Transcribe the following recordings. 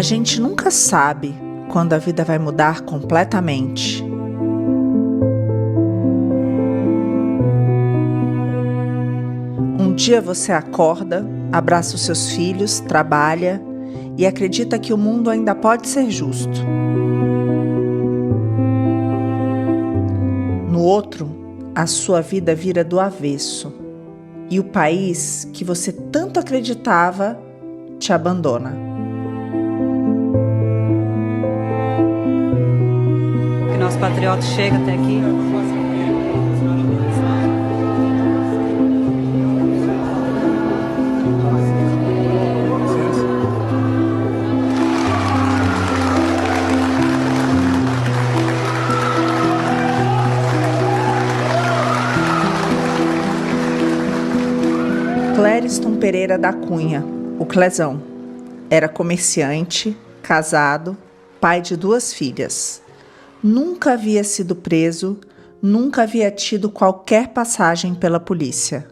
A gente nunca sabe quando a vida vai mudar completamente. Um dia você acorda, abraça os seus filhos, trabalha e acredita que o mundo ainda pode ser justo. No outro, a sua vida vira do avesso e o país que você tanto acreditava te abandona. Que nosso patriota chega até aqui. Clériston Pereira da Cunha, o Clezão, era comerciante, casado, pai de 2 filhas. Nunca havia sido preso, nunca havia tido qualquer passagem pela polícia.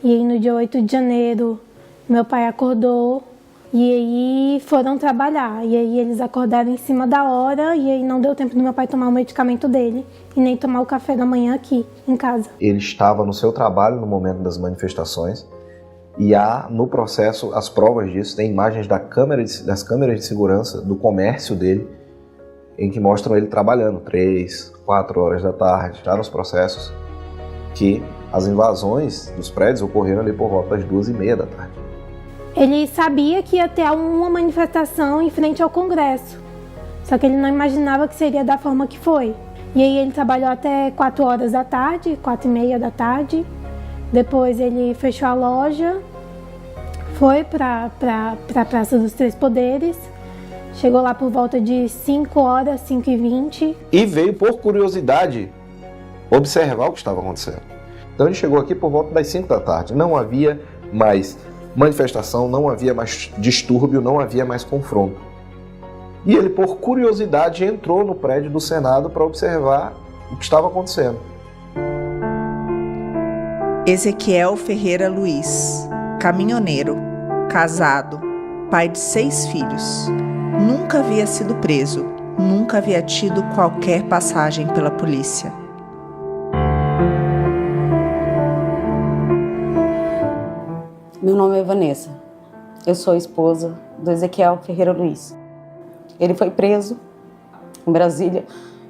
E aí no dia 8 de janeiro, meu pai acordou e aí foram trabalhar. E aí eles acordaram em cima da hora e aí não deu tempo do meu pai tomar o medicamento dele e nem tomar o café da manhã aqui em casa. Ele estava no seu trabalho no momento das manifestações e há no processo as provas disso, tem imagens das câmeras de segurança do comércio dele em que mostram ele trabalhando 3, 4 horas da tarde, já nos processos que as invasões dos prédios ocorreram ali por volta das 2h30 da tarde. Ele sabia que ia ter uma manifestação em frente ao Congresso, só que ele não imaginava que seria da forma que foi. E aí ele trabalhou até 4 horas da tarde, 4h30 da tarde. Depois ele fechou a loja, foi para a Praça dos Três Poderes, chegou lá por volta de 5 horas, 5h20. E veio por curiosidade observar o que estava acontecendo. Então ele chegou aqui por volta das 5 da tarde, não havia mais manifestação, não havia mais distúrbio, não havia mais confronto. E ele, por curiosidade, entrou no prédio do Senado para observar o que estava acontecendo. Ezequiel Ferreira Luiz, caminhoneiro, casado, pai de 6 filhos. Nunca havia sido preso, nunca havia tido qualquer passagem pela polícia. Meu nome é Vanessa, eu sou esposa do Ezequiel Ferreira Luiz. Ele foi preso em Brasília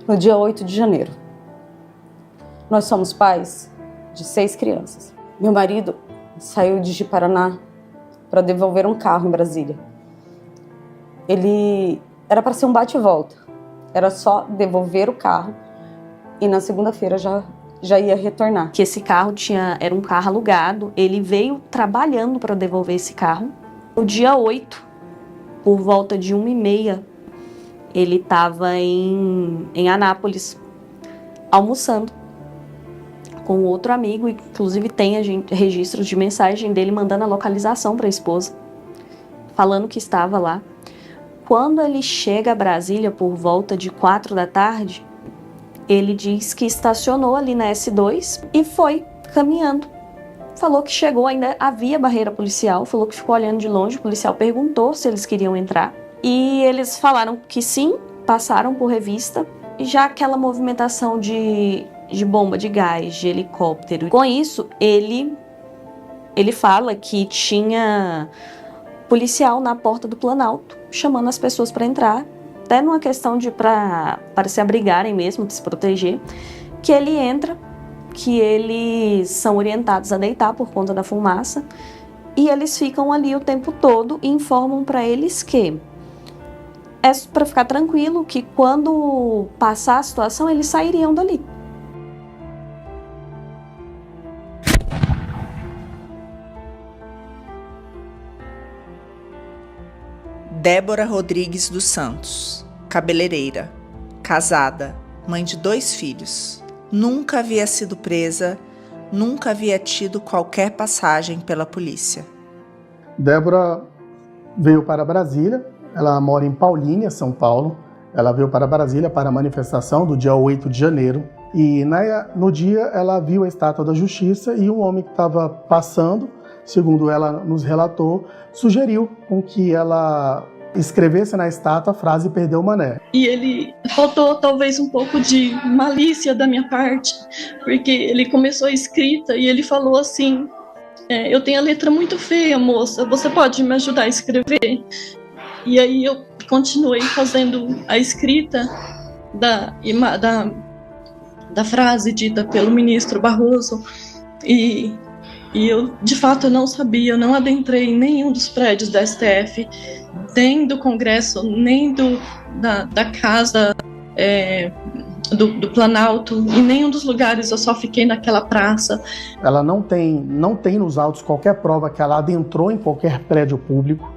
no dia 8 de janeiro. Nós somos pais de 6 crianças. Meu marido saiu de Ji-Paraná para devolver um carro em Brasília. Ele era para ser um bate e volta, era só devolver o carro e na segunda-feira já ia retornar. Que esse carro era um carro alugado, ele veio trabalhando para devolver esse carro. No dia 8, por volta de 1h30, ele estava em Anápolis, almoçando com outro amigo, inclusive tem registros de mensagem dele mandando a localização para a esposa, falando que estava lá. Quando ele chega a Brasília por volta de 4 da tarde, ele diz que estacionou ali na S2 e foi caminhando. Falou que chegou, ainda havia barreira policial, falou que ficou olhando de longe, o policial perguntou se eles queriam entrar. E eles falaram que sim, passaram por revista. E já aquela movimentação de bomba de gás, de helicóptero. Com isso, ele fala que tinha policial na porta do Planalto, chamando as pessoas para entrar. Até numa questão para se abrigarem mesmo, de se proteger, que ele entra, que eles são orientados a deitar por conta da fumaça, e eles ficam ali o tempo todo e informam para eles que é para ficar tranquilo, que quando passar a situação, eles sairiam dali. Débora Rodrigues dos Santos, cabeleireira, casada, mãe de 2 filhos. Nunca havia sido presa, nunca havia tido qualquer passagem pela polícia. Débora veio para Brasília, ela mora em Paulínia, São Paulo. Ela veio para Brasília para a manifestação do dia 8 de janeiro. E no dia ela viu a Estátua da Justiça e um homem que estava passando segundo ela nos relatou, sugeriu com que ela escrevesse na estátua a frase "perdeu o mané". E ele faltou talvez um pouco de malícia da minha parte, porque ele começou a escrita e ele falou assim: eu tenho a letra muito feia, moça, você pode me ajudar a escrever? E aí eu continuei fazendo a escrita da frase dita pelo ministro Barroso, e eu, de fato, não sabia, eu não adentrei em nenhum dos prédios da STF, nem do Congresso, nem da Casa do Planalto, em nenhum dos lugares, eu só fiquei naquela praça. Ela não tem nos autos qualquer prova que ela adentrou em qualquer prédio público,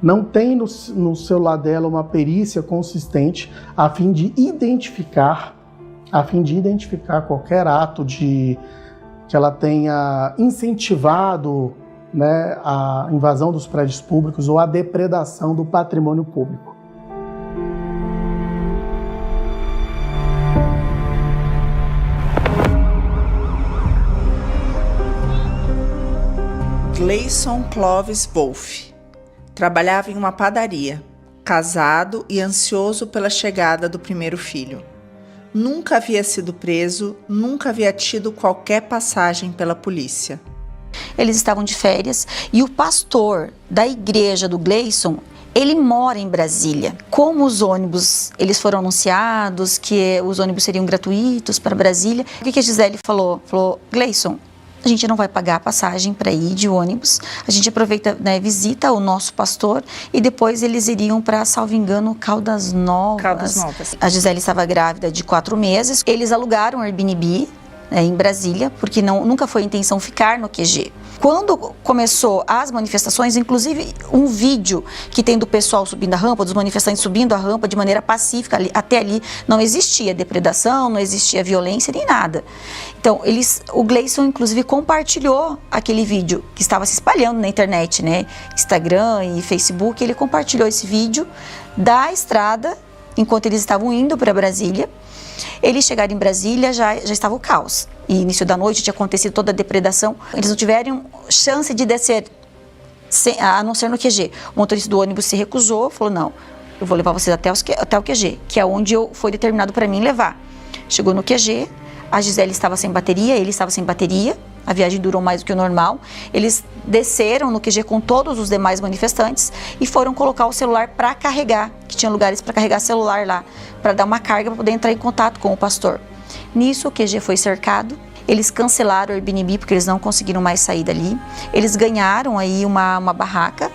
não tem no celular dela uma perícia consistente a fim de identificar qualquer ato que ela tenha incentivado, né, a invasão dos prédios públicos ou a depredação do patrimônio público. Gleison Clovis Wolff trabalhava em uma padaria, casado e ansioso pela chegada do primeiro filho. Nunca havia sido preso, nunca havia tido qualquer passagem pela polícia. Eles estavam de férias e o pastor da igreja do Gleison, ele mora em Brasília. Como os ônibus, eles foram anunciados que os ônibus seriam gratuitos para Brasília, o que a Gisele falou? Falou: Gleison, a gente não vai pagar a passagem para ir de ônibus, a gente aproveita, né, visita o nosso pastor e depois eles iriam para, salvo engano, Caldas Novas. A Gisele estava grávida de 4 meses, eles alugaram um Airbnb em Brasília, porque nunca foi a intenção ficar no QG. Quando começou as manifestações, inclusive um vídeo que tem do pessoal subindo a rampa, dos manifestantes subindo a rampa de maneira pacífica, até ali não existia depredação, não existia violência nem nada. Então, o Gleison, inclusive, compartilhou aquele vídeo que estava se espalhando na internet, né? Instagram e Facebook, ele compartilhou esse vídeo da estrada, enquanto eles estavam indo para Brasília. Eles chegaram em Brasília, já estava o caos. E início da noite tinha acontecido toda a depredação. Eles não tiveram chance de descer, a não ser no QG. O motorista do ônibus se recusou, falou: não, eu vou levar vocês até o QG, que é onde foi determinado para mim levar. Chegou no QG, a Gisele estava sem bateria, ele estava sem bateria. A viagem durou mais do que o normal. Eles desceram no QG com todos os demais manifestantes e foram colocar o celular para carregar, que tinha lugares para carregar celular lá, para dar uma carga para poder entrar em contato com o pastor. Nisso, o QG foi cercado. Eles cancelaram o Airbnb porque eles não conseguiram mais sair dali. Eles ganharam aí uma barraca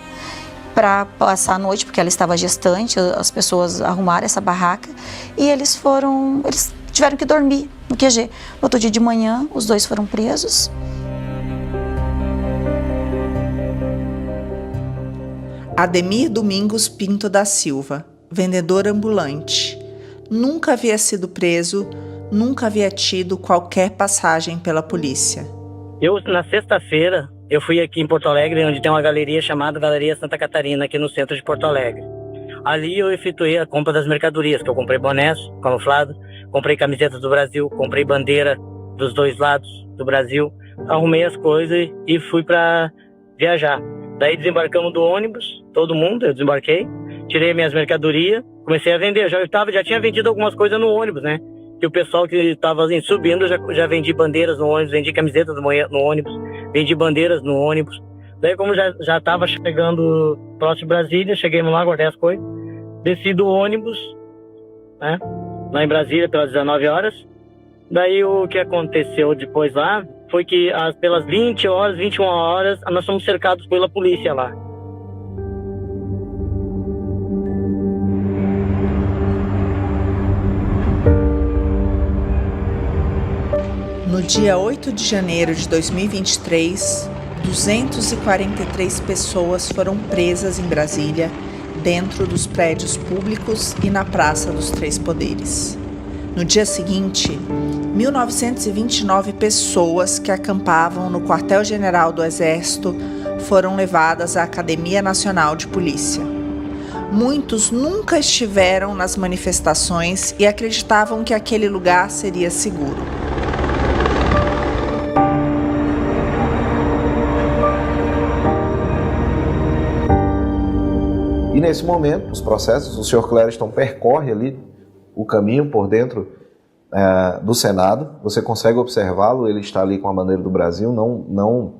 para passar a noite, porque ela estava gestante. As pessoas arrumaram essa barraca e eles tiveram que dormir no QG. No outro dia de manhã, os 2 foram presos. Ademir Domingos Pinto da Silva, vendedor ambulante. Nunca havia sido preso, nunca havia tido qualquer passagem pela polícia. Na sexta-feira, eu fui aqui em Porto Alegre, onde tem uma galeria chamada Galeria Santa Catarina, aqui no centro de Porto Alegre. Ali eu efetuei a compra das mercadorias, que eu comprei bonés camuflados, comprei camisetas do Brasil, comprei bandeira dos 2 lados do Brasil, arrumei as coisas e fui para viajar. Daí desembarcamos do ônibus, todo mundo, eu desembarquei, tirei minhas mercadorias, comecei a vender. Já tinha vendido algumas coisas no ônibus, né? Que o pessoal que estava subindo, já vendi bandeiras no ônibus, vendi camisetas no ônibus, vendi bandeiras no ônibus. Daí, como já estava chegando próximo de Brasília, cheguei lá, guardei as coisas, desci do ônibus, né? Lá em Brasília, pelas 19 horas. Daí, o que aconteceu depois lá foi que pelas 20 horas, 21 horas, nós fomos cercados pela polícia lá. No dia 8 de janeiro de 2023, 243 pessoas foram presas em Brasília, dentro dos prédios públicos e na Praça dos Três Poderes. No dia seguinte, 1.929 pessoas que acampavam no quartel-general do Exército foram levadas à Academia Nacional de Polícia. Muitos nunca estiveram nas manifestações e acreditavam que aquele lugar seria seguro. E nesse momento, os processos, o Sr. Clériston percorre ali o caminho por dentro do Senado, você consegue observá-lo, ele está ali com a bandeira do Brasil, não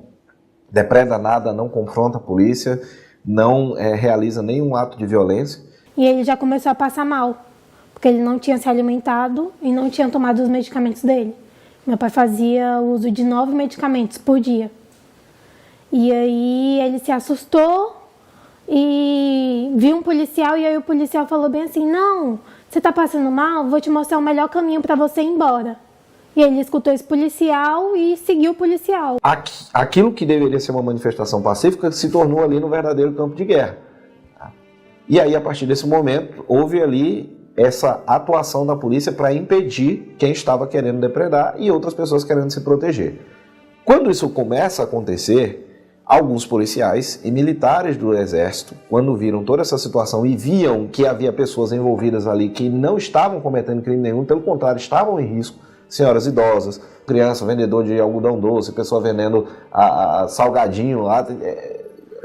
depreda nada, não confronta a polícia, não realiza nenhum ato de violência. E ele já começou a passar mal, porque ele não tinha se alimentado e não tinha tomado os medicamentos dele. Meu pai fazia uso de 9 medicamentos por dia. E aí ele se assustou e viu um policial, e aí o policial falou bem assim: não, você tá passando mal? Vou te mostrar o melhor caminho para você ir embora. E ele escutou esse policial e seguiu o policial. Aquilo que deveria ser uma manifestação pacífica se tornou ali no verdadeiro campo de guerra. E aí, a partir desse momento, houve ali essa atuação da polícia para impedir quem estava querendo depredar e outras pessoas querendo se proteger. Quando isso começa a acontecer, alguns policiais e militares do Exército, quando viram toda essa situação e viam que havia pessoas envolvidas ali que não estavam cometendo crime nenhum, pelo contrário, estavam em risco, senhoras idosas, criança, vendedor de algodão doce, pessoa vendendo salgadinho lá,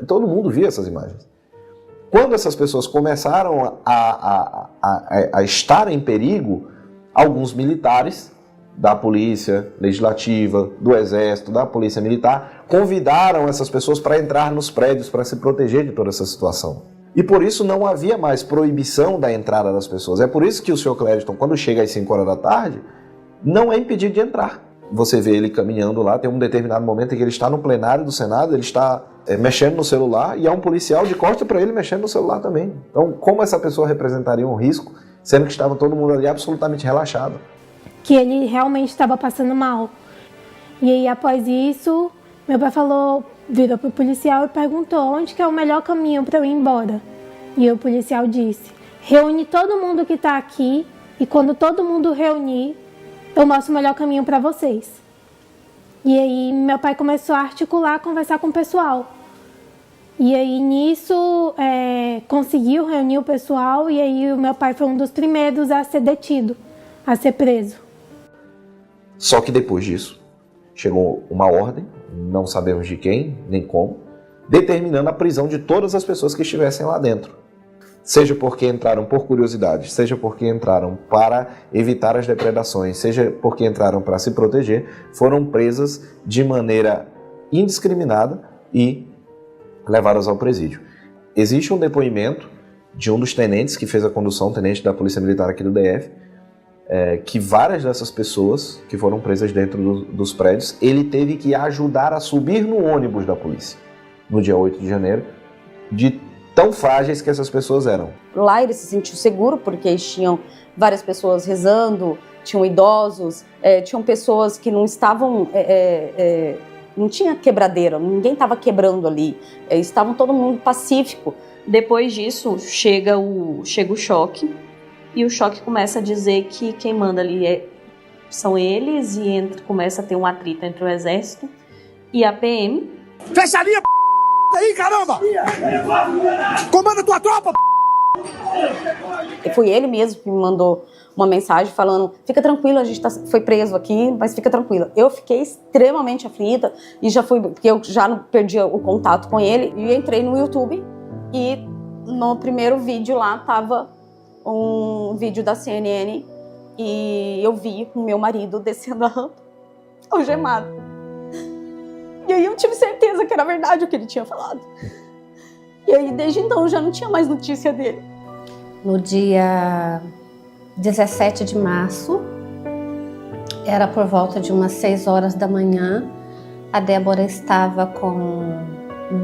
todo mundo via essas imagens. Quando essas pessoas começaram a estar em perigo, alguns militares da Polícia Legislativa, do Exército, da Polícia Militar, convidaram essas pessoas para entrar nos prédios para se proteger de toda essa situação. E por isso não havia mais proibição da entrada das pessoas. É por isso que o Sr. Clériston, quando chega às 5 horas da tarde, não é impedido de entrar. Você vê ele caminhando lá, tem um determinado momento em que ele está no plenário do Senado, ele está mexendo no celular e há um policial de costa para ele mexendo no celular também. Então, como essa pessoa representaria um risco, sendo que estava todo mundo ali absolutamente relaxado? Que ele realmente estava passando mal. E aí, após isso, meu pai virou pro policial e perguntou: onde que é o melhor caminho para eu ir embora? E o policial disse: reúne todo mundo que está aqui e quando todo mundo reunir, eu mostro o melhor caminho para vocês. E aí, meu pai começou a articular, conversar com o pessoal. E aí, nisso, conseguiu reunir o pessoal e aí o meu pai foi um dos primeiros a ser detido, a ser preso. Só que depois disso, chegou uma ordem, não sabemos de quem, nem como, determinando a prisão de todas as pessoas que estivessem lá dentro. Seja porque entraram por curiosidade, seja porque entraram para evitar as depredações, seja porque entraram para se proteger, foram presas de maneira indiscriminada e levadas ao presídio. Existe um depoimento de um dos tenentes que fez a condução, tenente da Polícia Militar aqui do DF, que várias dessas pessoas que foram presas dentro dos prédios, ele teve que ajudar a subir no ônibus da polícia, no dia 8 de janeiro, de tão frágeis que essas pessoas eram. Lá ele se sentiu seguro porque tinham várias pessoas rezando, tinham idosos, tinham pessoas que não estavam... não tinha quebradeira, ninguém estava quebrando ali, estavam todo mundo pacífico. Depois disso, chega o choque, e o choque começa a dizer que quem manda ali são eles, e começa a ter um atrito entre o Exército e a PM. Fecha a linha, aí, caramba! Comanda tua tropa! Foi ele mesmo que me mandou uma mensagem falando: fica tranquila, a gente foi preso aqui, mas fica tranquila. Eu fiquei extremamente aflita e porque eu já não perdi o contato com ele, e entrei no YouTube e no primeiro vídeo lá tava um vídeo da CNN e eu vi o meu marido descendo a rampa, algemado. E aí eu tive certeza que era verdade o que ele tinha falado. E aí desde então eu já não tinha mais notícia dele. No dia 17 de março, era por volta de umas 6 horas da manhã, a Débora estava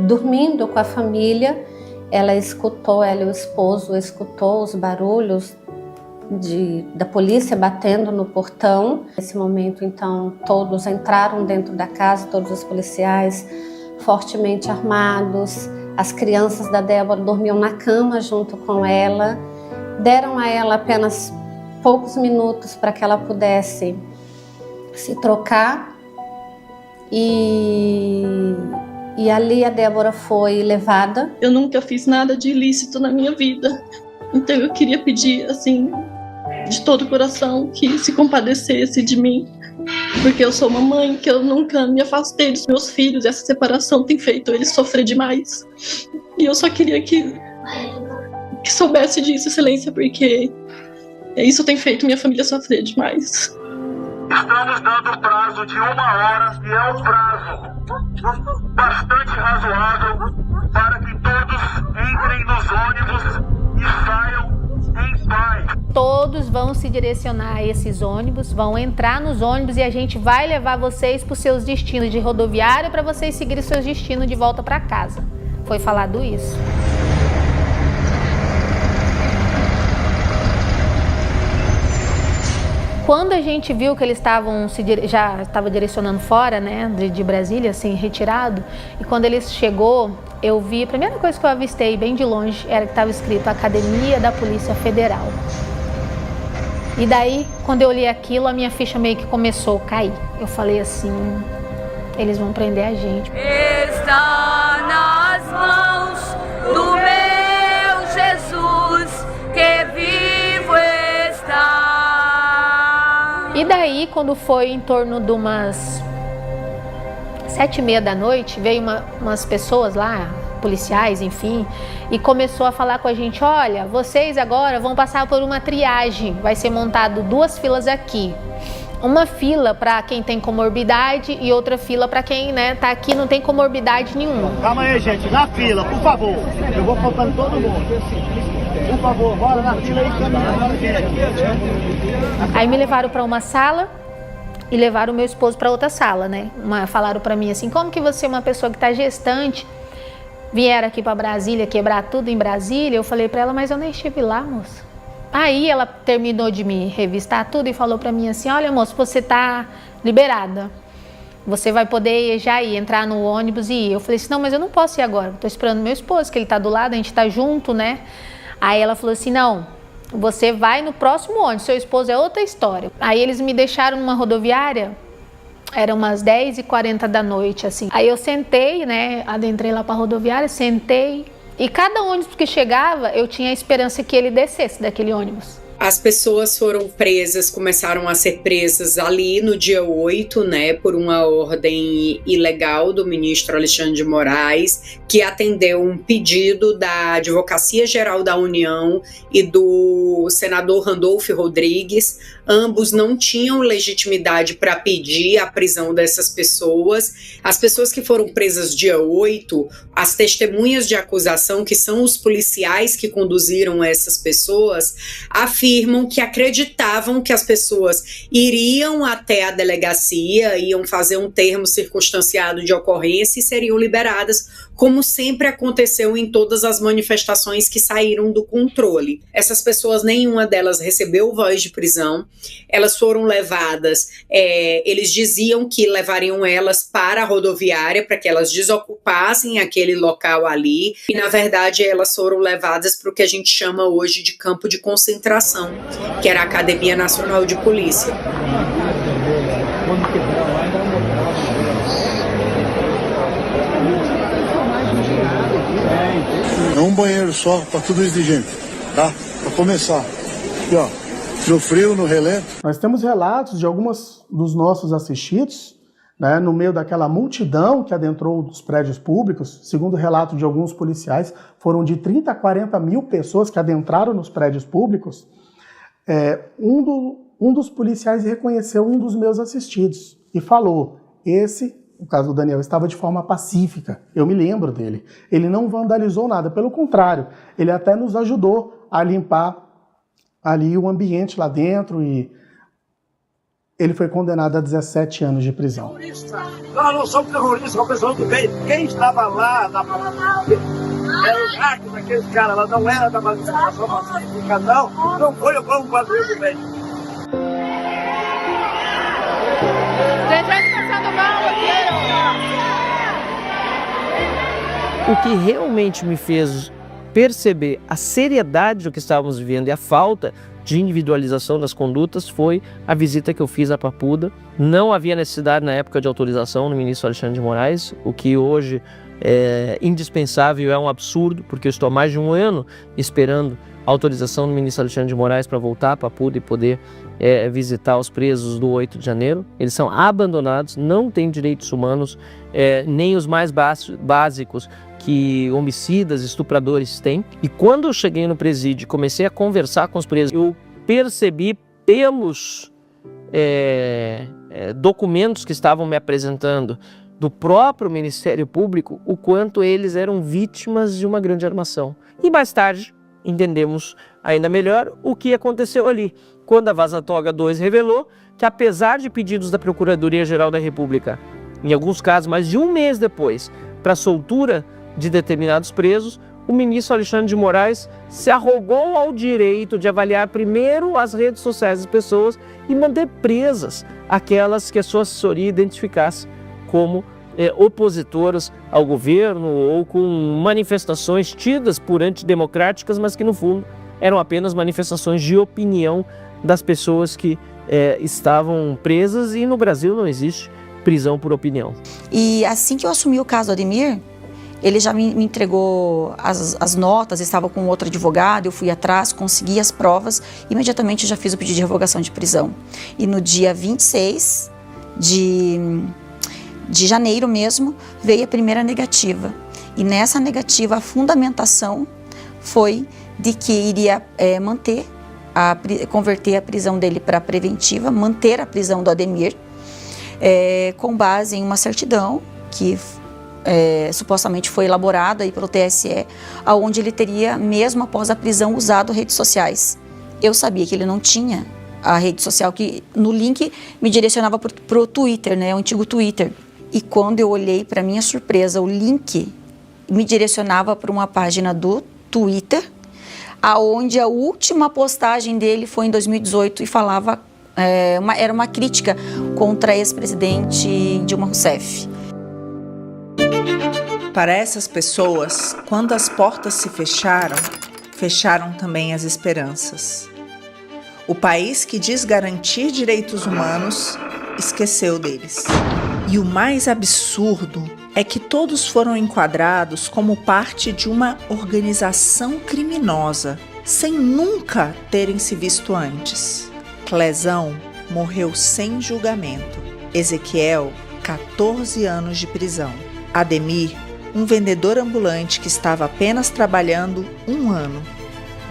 dormindo com a família. Ela e o esposo escutou os barulhos da polícia batendo no portão. Nesse momento, então, todos entraram dentro da casa, todos os policiais fortemente armados. As crianças da Débora dormiam na cama junto com ela. Deram a ela apenas poucos minutos para que ela pudesse se trocar. E ali a Débora foi levada. Eu nunca fiz nada de ilícito na minha vida. Então eu queria pedir, assim, de todo o coração, que se compadecesse de mim. Porque eu sou uma mãe, que eu nunca me afastei dos meus filhos. Essa separação tem feito eles sofrer demais. E eu só queria que que soubesse disso, Excelência, porque isso tem feito minha família sofrer demais. Estamos dando prazo de 1 hora e é um prazo bastante razoável para que todos entrem nos ônibus e saiam em paz. Todos vão se direcionar a esses ônibus, vão entrar nos ônibus e a gente vai levar vocês para os seus destinos de rodoviária para vocês seguirem seus destinos de volta para casa. Foi falado isso. Quando a gente viu que eles estavam já estava direcionando fora, né, de Brasília, assim, retirado, e quando eles chegou, eu vi, a primeira coisa que eu avistei bem de longe era que estava escrito Academia da Polícia Federal. E daí, quando eu olhei aquilo, a minha ficha meio que começou a cair. Eu falei assim, eles vão prender a gente. Está nas mãos do meu Jesus, que vivo está. E daí, quando foi em torno de umas 7h30 da noite, veio umas pessoas lá, policiais, enfim, e começou a falar com a gente, olha, vocês agora vão passar por uma triagem, vai ser montado 2 filas aqui. Uma fila para quem tem comorbidade e outra fila para quem, né, tá aqui não tem comorbidade nenhuma. Calma aí, gente, na fila, por favor. Eu vou contando todo mundo. Por favor, bora na fila aí, Aí me levaram para uma sala e levaram o meu esposo para outra sala, né? Falaram para mim assim, como que você, uma pessoa que está gestante, vieram aqui para Brasília, quebrar tudo em Brasília? Eu falei para ela, mas eu nem estive lá, moça. Aí ela terminou de me revistar tudo e falou para mim assim, olha, moça, você está liberada. Você vai poder já ir, entrar no ônibus e ir. Eu falei assim, não, mas eu não posso ir agora. Estou esperando meu esposo, que ele está do lado, a gente está junto, né? Aí ela falou assim, não, você vai no próximo ônibus, seu esposo é outra história. Aí eles me deixaram numa rodoviária, eram umas 10h40 da noite, assim. Aí eu sentei, né, adentrei lá para a rodoviária, sentei, e cada ônibus que chegava, eu tinha a esperança que ele descesse daquele ônibus. As pessoas foram presas, começaram a ser presas ali no dia 8, né, por uma ordem ilegal do ministro Alexandre de Moraes, que atendeu um pedido da Advocacia Geral da União e do senador Randolfo Rodrigues. Ambos não tinham legitimidade para pedir a prisão dessas pessoas. As pessoas que foram presas dia 8, as testemunhas de acusação, que são os policiais que conduziram essas pessoas, afirmam que acreditavam que as pessoas iriam até a delegacia, iam fazer um termo circunstanciado de ocorrência e seriam liberadas, como sempre aconteceu em todas as manifestações que saíram do controle. Essas pessoas, nenhuma delas recebeu voz de prisão, elas foram levadas, eles diziam que levariam elas para a rodoviária para que elas desocupassem aquele local ali, e na verdade elas foram levadas para o que a gente chama hoje de campo de concentração, que era a Academia Nacional de Polícia. É um banheiro só para tudo isso de gente, tá? Para começar. Aqui, ó, no frio, no relento. Nós temos relatos de alguns dos nossos assistidos, né, no meio daquela multidão que adentrou os prédios públicos. Segundo o relato de alguns policiais, foram de 30 a 40 mil pessoas que adentraram nos prédios públicos. Um dos policiais reconheceu um dos meus assistidos e falou, no caso do Daniel, estava de forma pacífica, eu me lembro dele. Ele não vandalizou nada, pelo contrário, ele até nos ajudou a limpar ali o ambiente lá dentro e ele foi condenado a 17 anos de prisão. Nós não somos terroristas, são pessoas do bem. Quem estava lá era o hack daqueles caras lá, não era da manifestação pacífica, não foi o bom quadril do bem. Tem gente passando mal aqui. O que realmente me fez perceber a seriedade do que estávamos vivendo e a falta de individualização das condutas foi a visita que eu fiz a Papuda. Não havia necessidade na época de autorização no ministro Alexandre de Moraes, o que hoje é indispensável, é um absurdo, porque eu estou há mais de 1 ano esperando a autorização do ministro Alexandre de Moraes para voltar a Papuda e poder visitar os presos do 8 de janeiro. Eles são abandonados, não têm direitos humanos, nem os mais básicos, que homicidas, estupradores têm. E quando eu cheguei no presídio e comecei a conversar com os presos, eu percebi pelos documentos que estavam me apresentando do próprio Ministério Público o quanto eles eram vítimas de uma grande armação. E mais tarde entendemos ainda melhor o que aconteceu ali, quando a Vaza Toga 2 revelou que, apesar de pedidos da Procuradoria-Geral da República, em alguns casos mais de um mês depois, para a soltura de determinados presos, o ministro Alexandre de Moraes se arrogou ao direito de avaliar primeiro as redes sociais das pessoas e manter presas aquelas que a sua assessoria identificasse como opositoras ao governo ou com manifestações tidas por antidemocráticas, mas que no fundo eram apenas manifestações de opinião das pessoas que estavam presas, e no Brasil não existe prisão por opinião. E assim que eu assumi o caso do Ademir, ele já me entregou as notas, estava com outro advogado, eu fui atrás, consegui as provas, imediatamente já fiz o pedido de revogação de prisão. E no dia 26 de janeiro mesmo, veio a primeira negativa. E nessa negativa, a fundamentação foi de que iria converter a prisão dele para preventiva, manter a prisão do Ademir, com base em uma certidão que supostamente foi elaborada aí pelo TSE, onde ele teria, mesmo após a prisão, usado redes sociais. Eu sabia que ele não tinha a rede social, que no link me direcionava para o Twitter, né, o antigo Twitter. E quando eu olhei, para minha surpresa, o link me direcionava para uma página do Twitter, aonde a última postagem dele foi em 2018 e falava, era uma crítica contra a ex-presidente Dilma Rousseff. Para essas pessoas, quando as portas se fecharam, fecharam também as esperanças. O país que diz garantir direitos humanos esqueceu deles. E o mais absurdo é que todos foram enquadrados como parte de uma organização criminosa, sem nunca terem se visto antes. Clezão morreu sem julgamento. Ezequiel, 14 anos de prisão. Ademir, um vendedor ambulante que estava apenas trabalhando 1 ano.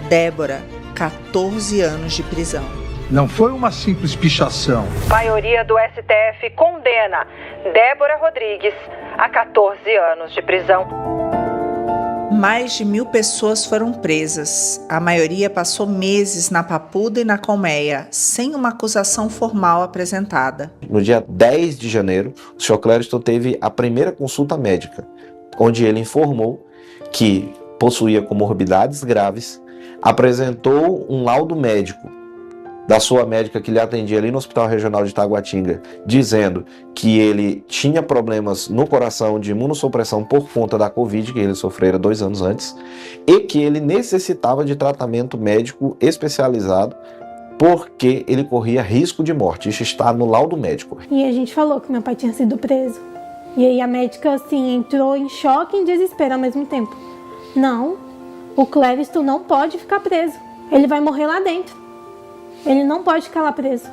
Débora, 14 anos de prisão. Não foi uma simples pichação. Maioria do STF condena Débora Rodrigues a 14 anos de prisão. Mais de 1.000 pessoas foram presas. A maioria passou meses na Papuda e na Colmeia, sem uma acusação formal apresentada. No dia 10 de janeiro, o Sr. Clériston teve a primeira consulta médica, onde ele informou que possuía comorbidades graves, apresentou um laudo médico da sua médica que lhe atendia ali no Hospital Regional de Taguatinga, dizendo que ele tinha problemas no coração de imunossupressão por conta da Covid, que ele sofrera 2 anos antes, e que ele necessitava de tratamento médico especializado porque ele corria risco de morte. Isso está no laudo médico. E a gente falou que meu pai tinha sido preso. E aí a médica, assim, entrou em choque e em desespero ao mesmo tempo. Não, o Clériston não pode ficar preso. Ele vai morrer lá dentro. Ele não pode ficar lá preso.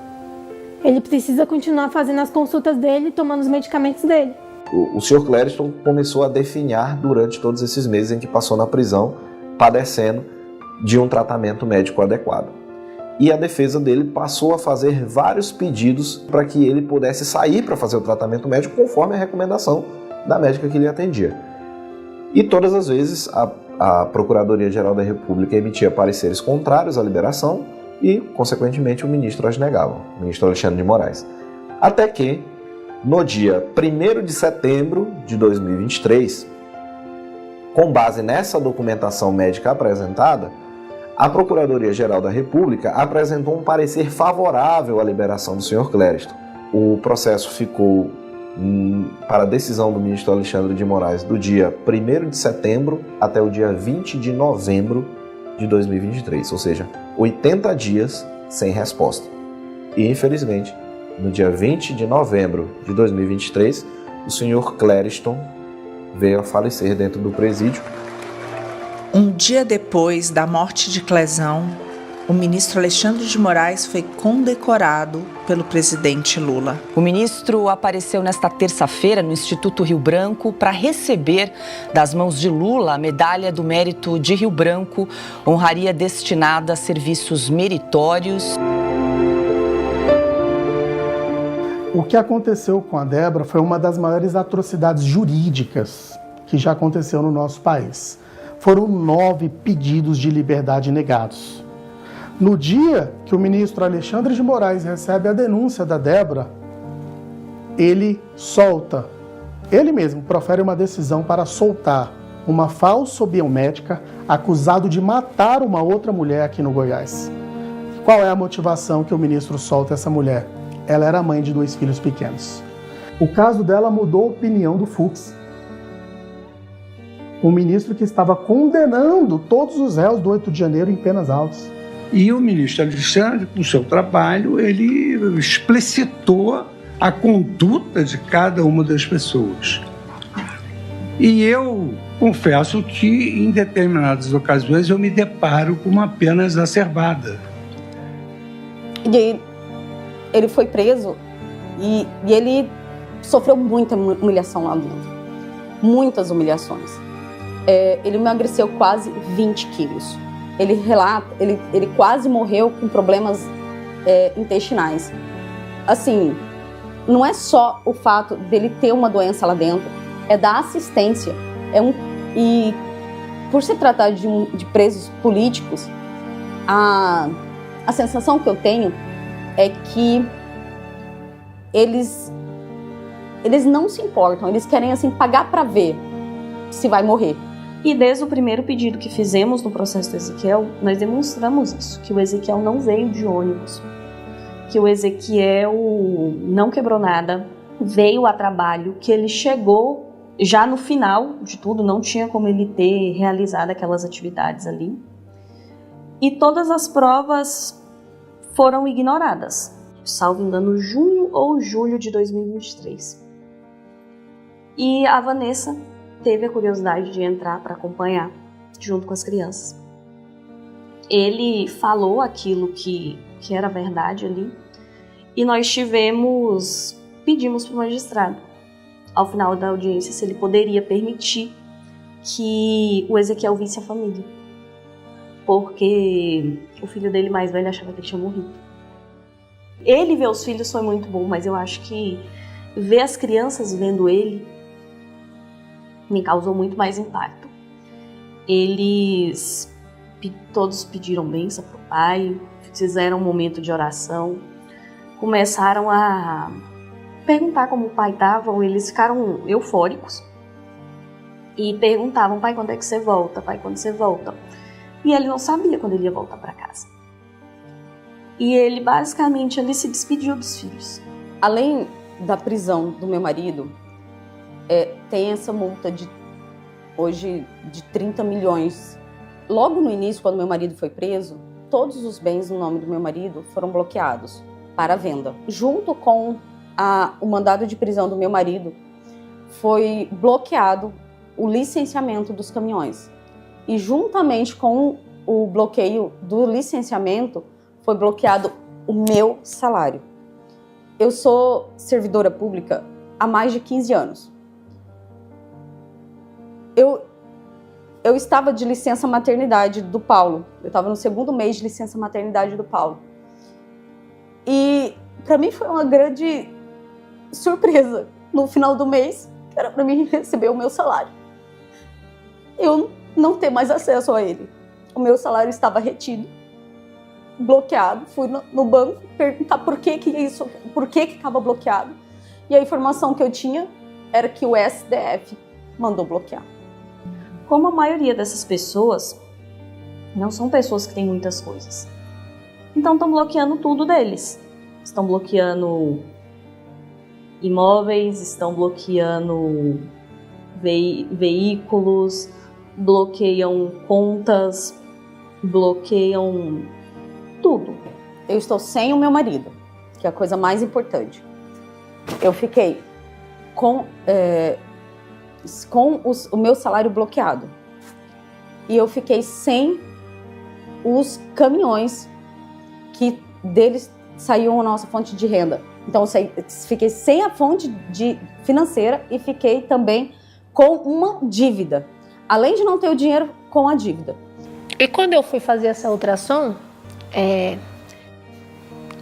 Ele precisa continuar fazendo as consultas dele, tomando os medicamentos dele. O Sr. Clériston começou a definhar durante todos esses meses em que passou na prisão, padecendo de um tratamento médico adequado. E a defesa dele passou a fazer vários pedidos para que ele pudesse sair para fazer o tratamento médico conforme a recomendação da médica que lhe atendia. E todas as vezes a Procuradoria-Geral da República emitia pareceres contrários à liberação e, consequentemente, o ministro as negava, o ministro Alexandre de Moraes. Até que, no dia 1º de setembro de 2023, com base nessa documentação médica apresentada, a Procuradoria-Geral da República apresentou um parecer favorável à liberação do Sr. Clériston. O processo ficou para a decisão do ministro Alexandre de Moraes do dia 1º de setembro até o dia 20 de novembro de 2023, ou seja, 80 dias sem resposta. E, infelizmente, no dia 20 de novembro de 2023, o Sr. Clériston veio a falecer dentro do presídio. Um dia depois da morte de Clezão, o ministro Alexandre de Moraes foi condecorado pelo presidente Lula. O ministro apareceu nesta terça-feira no Instituto Rio Branco para receber das mãos de Lula a Medalha do Mérito de Rio Branco, honraria destinada a serviços meritórios. O que aconteceu com a Débora foi uma das maiores atrocidades jurídicas que já aconteceu no nosso país. Foram 9 pedidos de liberdade negados. No dia que o ministro Alexandre de Moraes recebe a denúncia da Débora, ele solta, ele mesmo profere uma decisão para soltar uma falsobiomédica acusado de matar uma outra mulher aqui no Goiás. Qual é a motivação que o ministro solta essa mulher? Ela era mãe de 2 filhos pequenos. O caso dela mudou a opinião do Fux. O ministro que estava condenando todos os réus do 8 de janeiro em penas altas. E o ministro Alexandre, com o seu trabalho, ele explicitou a conduta de cada uma das pessoas. E eu confesso que, em determinadas ocasiões, eu me deparo com uma pena exacerbada. E aí, ele foi preso e ele sofreu muita humilhação lá dentro. Muitas humilhações. Ele emagreceu quase 20 quilos. Ele relata, ele quase morreu com problemas intestinais. Assim, não é só o fato dele ter uma doença lá dentro, é da assistência. E por se tratar de presos políticos, a sensação que eu tenho é que eles não se importam, eles querem assim pagar para ver se vai morrer. E desde o primeiro pedido que fizemos no processo do Ezequiel, nós demonstramos isso, que o Ezequiel não veio de ônibus, que o Ezequiel não quebrou nada, veio a trabalho, que ele chegou já no final de tudo, não tinha como ele ter realizado aquelas atividades ali. E todas as provas foram ignoradas, salvo engano, junho ou julho de 2023. E a Vanessa teve a curiosidade de entrar para acompanhar junto com as crianças. Ele falou aquilo que era verdade ali e nós pedimos para o magistrado, ao final da audiência, se ele poderia permitir que o Ezequiel visse a família, porque o filho dele mais velho achava que ele tinha morrido. Ele ver os filhos foi muito bom, mas eu acho que ver as crianças vendo ele me causou muito mais impacto. Eles todos pediram bênção para o pai, fizeram um momento de oração, começaram a perguntar como o pai estava, eles ficaram eufóricos e perguntavam: pai, quando é que você volta? Pai, quando você volta? E ele não sabia quando ele ia voltar para casa. E ele basicamente se despediu dos filhos. Além da prisão do meu marido, tem essa multa hoje de 30 milhões. Logo no início, quando meu marido foi preso, todos os bens no nome do meu marido foram bloqueados para venda. Junto com o mandado de prisão do meu marido, foi bloqueado o licenciamento dos caminhões. E juntamente com o bloqueio do licenciamento, foi bloqueado o meu salário. Eu sou servidora pública há mais de 15 anos. Eu estava de licença maternidade do Paulo. Eu estava no 2º mês de licença maternidade do Paulo. E para mim foi uma grande surpresa. No final do mês, era para mim receber o meu salário. Eu não ter mais acesso a ele. O meu salário estava retido, bloqueado. Fui no banco perguntar por que estava bloqueado. E a informação que eu tinha era que o STF mandou bloquear. Como a maioria dessas pessoas não são pessoas que têm muitas coisas, então estão bloqueando tudo deles. Estão bloqueando imóveis, estão bloqueando veículos, bloqueiam contas, bloqueiam tudo. Eu estou sem o meu marido, que é a coisa mais importante. Eu fiquei com o meu salário bloqueado. E eu fiquei sem os caminhões que deles saiu a nossa fonte de renda. Então eu fiquei sem a fonte financeira e fiquei também com uma dívida. Além de não ter o dinheiro, com a dívida. E quando eu fui fazer essa ultrassom,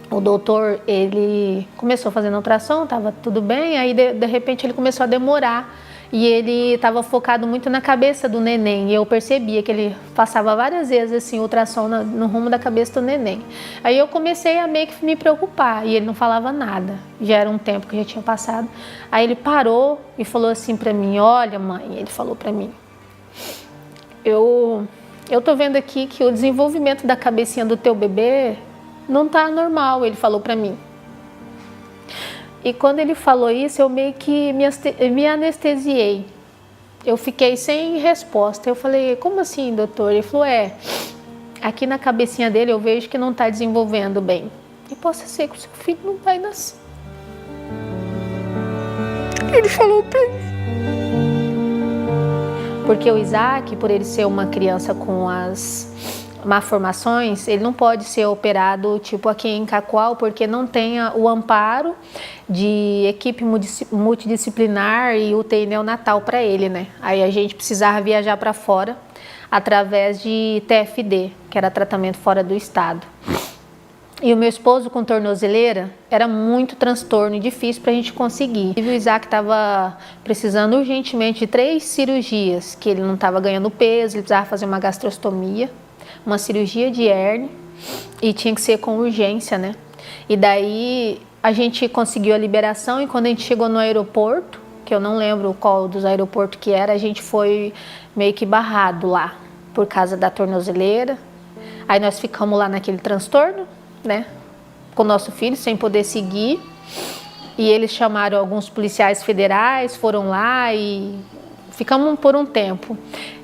o doutor, ele começou fazendo ultrassom, estava tudo bem, aí de repente ele começou a demorar e ele estava focado muito na cabeça do neném e eu percebia que ele passava várias vezes assim, ultrassom no rumo da cabeça do neném. Aí eu comecei a meio que me preocupar e ele não falava nada, já era um tempo que já tinha passado. Aí ele parou e falou assim para mim, olha mãe, ele falou para mim, eu tô vendo aqui que o desenvolvimento da cabecinha do teu bebê não tá normal, ele falou pra mim. E quando ele falou isso, eu meio que me anestesiei. Eu fiquei sem resposta. Eu falei, como assim, doutor? Ele falou, aqui na cabecinha dele eu vejo que não tá desenvolvendo bem. E possa ser que o seu filho não vai nascer. Ele falou pra mim. Porque o Isaac, por ele ser uma criança com as malformações, ele não pode ser operado tipo aqui em Cacoal, porque não tem o amparo de equipe multidisciplinar e UTI neonatal para ele, né? Aí a gente precisava viajar para fora através de TFD, que era tratamento fora do estado. E o meu esposo com tornozeleira era muito transtorno e difícil para a gente conseguir. E o Isaac estava precisando urgentemente de 3 cirurgias, que ele não estava ganhando peso, ele precisava fazer uma gastrostomia, uma cirurgia de hérnia e tinha que ser com urgência, né? E daí a gente conseguiu a liberação e quando a gente chegou no aeroporto, que eu não lembro qual dos aeroportos que era, a gente foi meio que barrado lá por causa da tornozeleira. Aí nós ficamos lá naquele transtorno, né? Com o nosso filho, sem poder seguir. E eles chamaram alguns policiais federais, foram lá e ficamos por um tempo.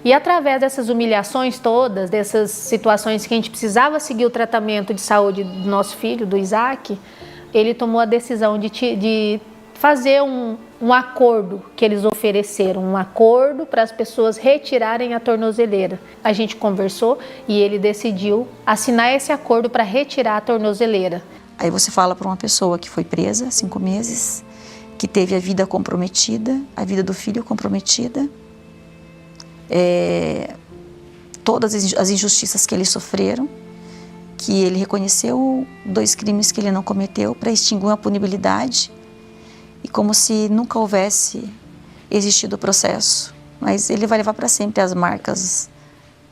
E através dessas humilhações todas, dessas situações que a gente precisava seguir o tratamento de saúde do nosso filho, do Isaac, ele tomou a decisão de fazer um acordo que eles ofereceram, um acordo para as pessoas retirarem a tornozeleira. A gente conversou e ele decidiu assinar esse acordo para retirar a tornozeleira. Aí você fala para uma pessoa que foi presa 5 meses, que teve a vida comprometida, a vida do filho comprometida, todas as injustiças que eles sofreram, que ele reconheceu 2 crimes que ele não cometeu para extinguir a punibilidade e como se nunca houvesse existido o processo. Mas ele vai levar para sempre as marcas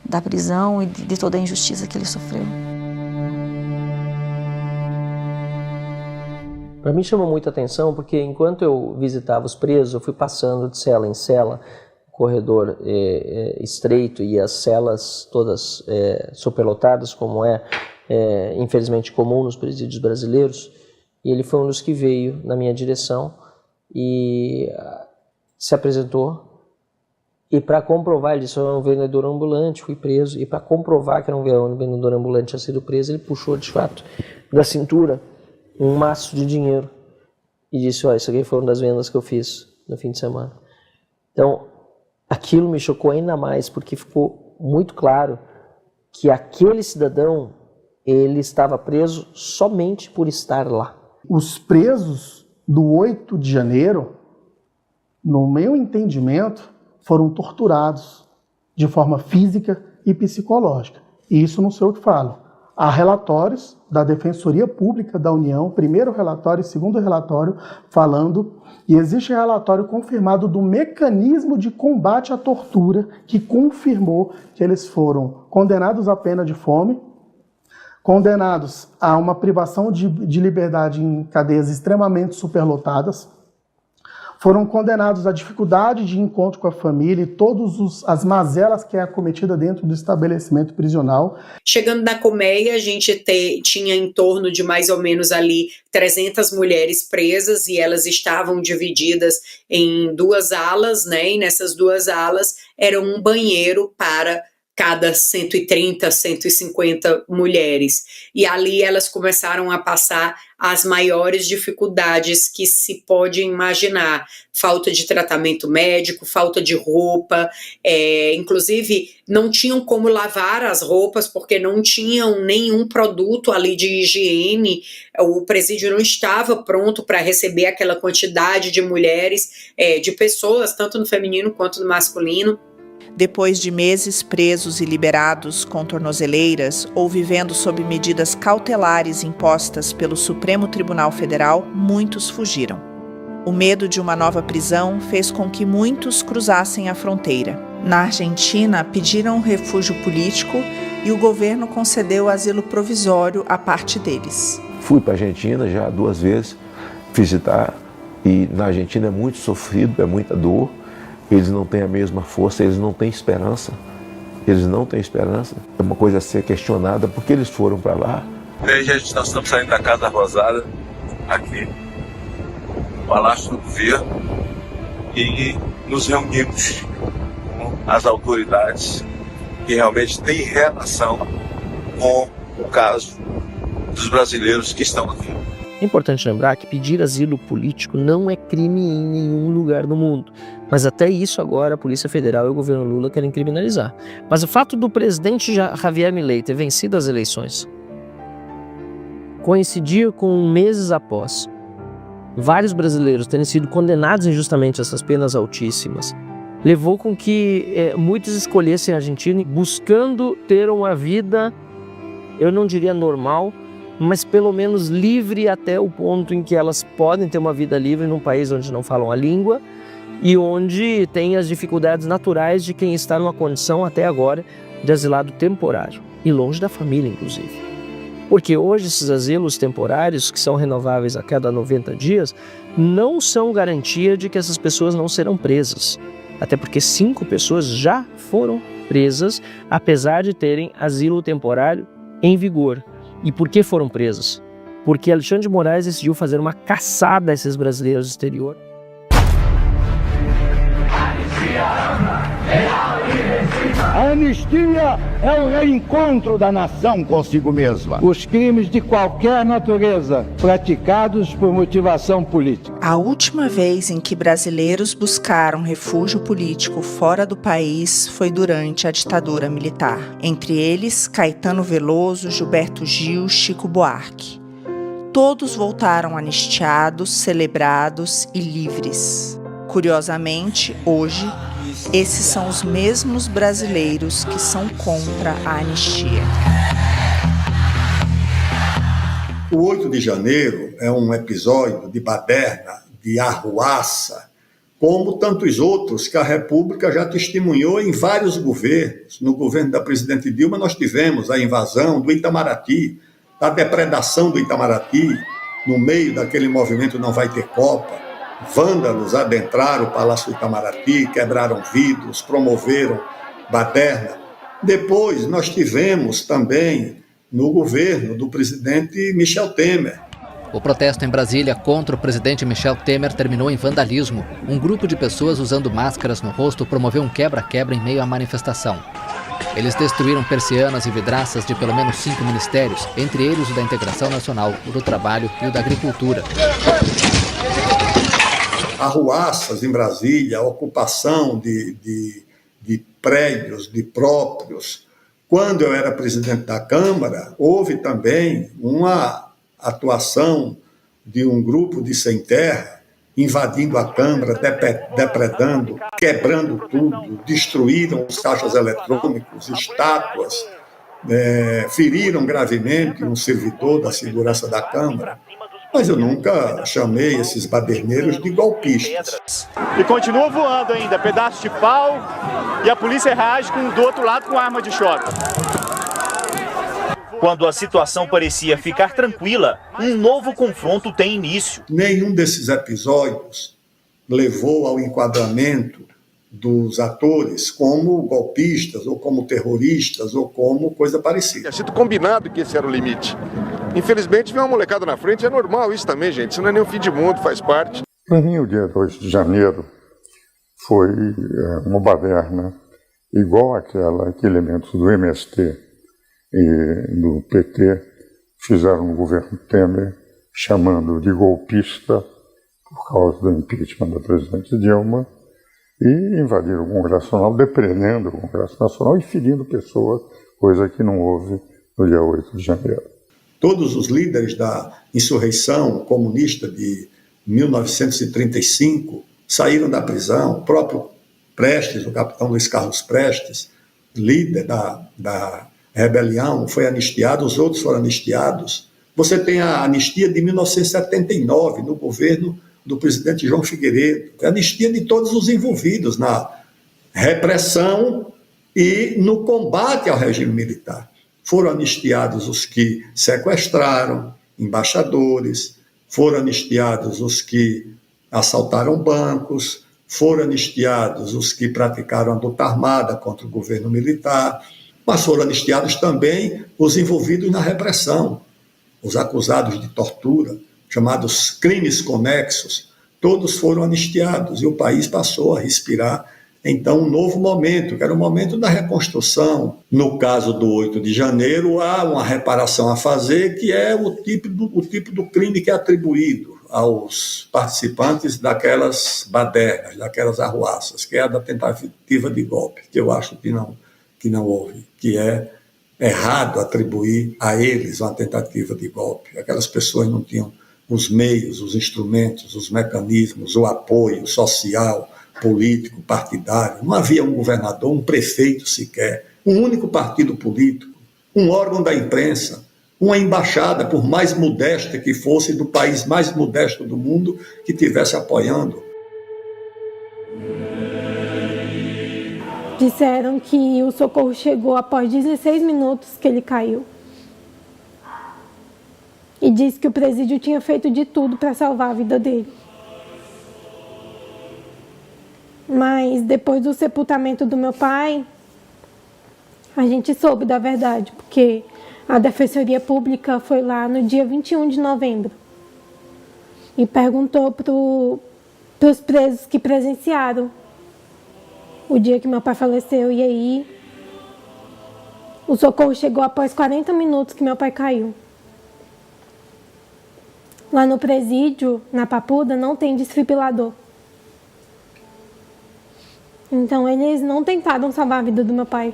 da prisão e de toda a injustiça que ele sofreu. Para mim chamou muita atenção porque enquanto eu visitava os presos, eu fui passando de cela em cela, corredor estreito e as celas todas superlotadas, como infelizmente comum nos presídios brasileiros, e ele foi um dos que veio na minha direção e se apresentou, e para comprovar, ele disse, eu era um vendedor ambulante, fui preso, e para comprovar que era um vendedor ambulante, tinha sido preso, ele puxou de fato da cintura um maço de dinheiro e disse, isso aqui foi uma das vendas que eu fiz no fim de semana. Então, aquilo me chocou ainda mais, porque ficou muito claro que aquele cidadão, ele estava preso somente por estar lá. Os presos do 8 de janeiro, no meu entendimento, foram torturados de forma física e psicológica. E isso não sei o que falo. Há relatórios da Defensoria Pública da União, primeiro relatório e segundo relatório, falando, e existe relatório confirmado do mecanismo de combate à tortura, que confirmou que eles foram condenados à pena de fome, condenados a uma privação de liberdade em cadeias extremamente superlotadas, foram condenados à dificuldade de encontro com a família e todas as mazelas que é acometida dentro do estabelecimento prisional. Chegando na colmeia, a gente tinha em torno de mais ou menos ali 300 mulheres presas e elas estavam divididas em 2 alas, né? E nessas 2 alas era um banheiro para cada 130, 150 mulheres. E ali elas começaram a passar as maiores dificuldades que se pode imaginar. Falta de tratamento médico, falta de roupa, inclusive não tinham como lavar as roupas porque não tinham nenhum produto ali de higiene, o presídio não estava pronto para receber aquela quantidade de mulheres, de pessoas, tanto no feminino quanto no masculino. Depois de meses presos e liberados com tornozeleiras ou vivendo sob medidas cautelares impostas pelo Supremo Tribunal Federal, muitos fugiram. O medo de uma nova prisão fez com que muitos cruzassem a fronteira. Na Argentina, pediram refúgio político e o governo concedeu asilo provisório a parte deles. Fui para a Argentina já 2 vezes visitar, e na Argentina é muito sofrido, é muita dor. Eles não têm a mesma força, eles não têm esperança. Eles não têm esperança. É uma coisa a ser questionada, porque eles foram para lá. Nós estamos saindo da Casa Rosada, aqui, no Palácio do Governo, e nos reunimos com as autoridades que realmente têm relação com o caso dos brasileiros que estão aqui. É importante lembrar que pedir asilo político não é crime em nenhum lugar do mundo. Mas até isso agora a Polícia Federal e o governo Lula querem criminalizar. Mas o fato do presidente Javier Milei ter vencido as eleições coincidir com meses após vários brasileiros terem sido condenados injustamente a essas penas altíssimas, levou com que muitos escolhessem a Argentina buscando ter uma vida, eu não diria normal, mas pelo menos livre até o ponto em que elas podem ter uma vida livre num país onde não falam a língua e onde tem as dificuldades naturais de quem está numa condição até agora de asilado temporário e longe da família, inclusive. Porque hoje esses asilos temporários, que são renováveis a cada 90 dias, não são garantia de que essas pessoas não serão presas. Até porque 5 pessoas já foram presas, apesar de terem asilo temporário em vigor. E por que foram presas? Porque Alexandre de Moraes decidiu fazer uma caçada a esses brasileiros do exterior. A anistia é o reencontro da nação consigo mesma. Os crimes de qualquer natureza praticados por motivação política. A última vez em que brasileiros buscaram refúgio político fora do país foi durante a ditadura militar. Entre eles, Caetano Veloso, Gilberto Gil, Chico Buarque. Todos voltaram anistiados, celebrados e livres. Curiosamente, hoje, esses são os mesmos brasileiros que são contra a anistia. O 8 de janeiro é um episódio de baderna, de arruaça, como tantos outros que a República já testemunhou em vários governos. No governo da presidente Dilma, nós tivemos a invasão do Itamaraty, a depredação do Itamaraty, no meio daquele movimento Não Vai Ter Copa. Vândalos adentraram o Palácio do Itamaraty, quebraram vidros, promoveram baderna. Depois nós tivemos também no governo do presidente Michel Temer. O protesto em Brasília contra o presidente Michel Temer terminou em vandalismo. Um grupo de pessoas usando máscaras no rosto promoveu um quebra-quebra em meio à manifestação. Eles destruíram persianas e vidraças de pelo menos 5 ministérios, entre eles o da Integração Nacional, o do Trabalho e o da Agricultura. Arruaças em Brasília, a ocupação de prédios, de próprios. Quando eu era presidente da Câmara, houve também uma atuação de um grupo de sem terra, invadindo a Câmara, depredando, quebrando tudo, destruíram os caixas eletrônicos, estátuas, feriram gravemente um servidor da segurança da Câmara. Mas eu nunca chamei esses baderneiros de golpistas. E continua voando ainda, pedaços de pau, e a polícia reage do outro lado com arma de choque. Quando a situação parecia ficar tranquila, um novo confronto tem início. Nenhum desses episódios levou ao enquadramento dos atores como golpistas, ou como terroristas, ou como coisa parecida. Tinha sido combinado que esse era o limite. Infelizmente, vem uma molecada na frente, é normal isso também, gente. Isso não é nem o fim de mundo, faz parte. Para mim, o dia 2 de janeiro foi uma baderna igual àquela que elementos do MST e do PT fizeram no governo Temer, chamando de golpista por causa do impeachment da presidente Dilma, e invadiram o Congresso Nacional, depredando o Congresso Nacional e ferindo pessoas, coisa que não houve no dia 8 de janeiro. Todos os líderes da insurreição comunista de 1935 saíram da prisão. O próprio Prestes, o capitão Luiz Carlos Prestes, líder da rebelião, foi anistiado, os outros foram anistiados. Você tem a anistia de 1979, no governo do presidente João Figueiredo, a anistia de todos os envolvidos na repressão e no combate ao regime militar. Foram anistiados os que sequestraram embaixadores, foram anistiados os que assaltaram bancos, foram anistiados os que praticaram a luta armada contra o governo militar, mas foram anistiados também os envolvidos na repressão, os acusados de tortura, chamados crimes conexos, todos foram anistiados e o país passou a respirar, então, um novo momento, que era o momento da reconstrução. No caso do 8 de janeiro, há uma reparação a fazer, que é o tipo do crime que é atribuído aos participantes daquelas badernas, daquelas arruaças, que é a da tentativa de golpe, que eu acho que não houve, que é errado atribuir a eles uma tentativa de golpe. Aquelas pessoas não tinham os meios, os instrumentos, os mecanismos, o apoio social, político, partidário. Não havia um governador, um prefeito sequer, um único partido político, um órgão da imprensa, uma embaixada, por mais modesta que fosse, do país mais modesto do mundo, que estivesse apoiando. Disseram que o socorro chegou após 16 minutos que ele caiu. E disse que o presídio tinha feito de tudo para salvar a vida dele. Mas depois do sepultamento do meu pai, a gente soube da verdade, porque a Defensoria Pública foi lá no dia 21 de novembro e perguntou para os presos que presenciaram o dia que meu pai faleceu. E aí, o socorro chegou após 40 minutos que meu pai caiu. Lá no presídio, na Papuda, não tem desfibrilador. Então, eles não tentaram salvar a vida do meu pai.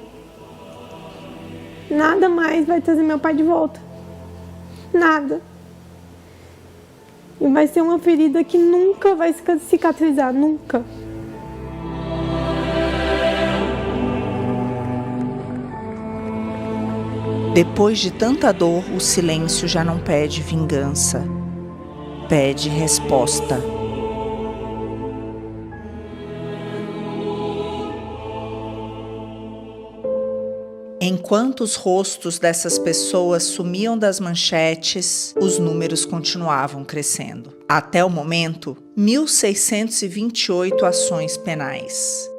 Nada mais vai trazer meu pai de volta. Nada. E vai ser uma ferida que nunca vai cicatrizar, nunca. Depois de tanta dor, o silêncio já não pede vingança, pede resposta. Enquanto os rostos dessas pessoas sumiam das manchetes, os números continuavam crescendo. Até o momento, 1.628 ações penais.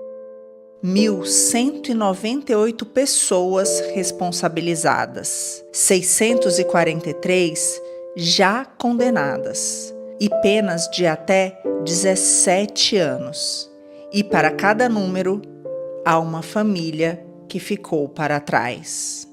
1.198 pessoas responsabilizadas. 643 já condenadas. E penas de até 17 anos. E para cada número, há uma família que ficou para trás.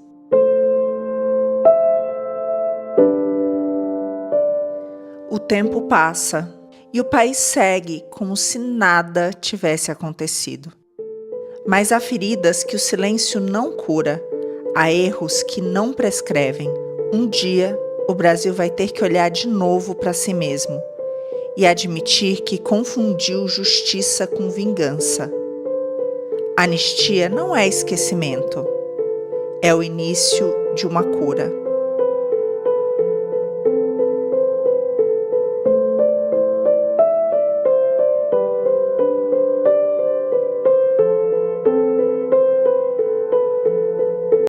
O tempo passa e o país segue como se nada tivesse acontecido. Mas há feridas que o silêncio não cura, há erros que não prescrevem. Um dia, o Brasil vai ter que olhar de novo para si mesmo e admitir que confundiu justiça com vingança. Anistia não é esquecimento, é o início de uma cura.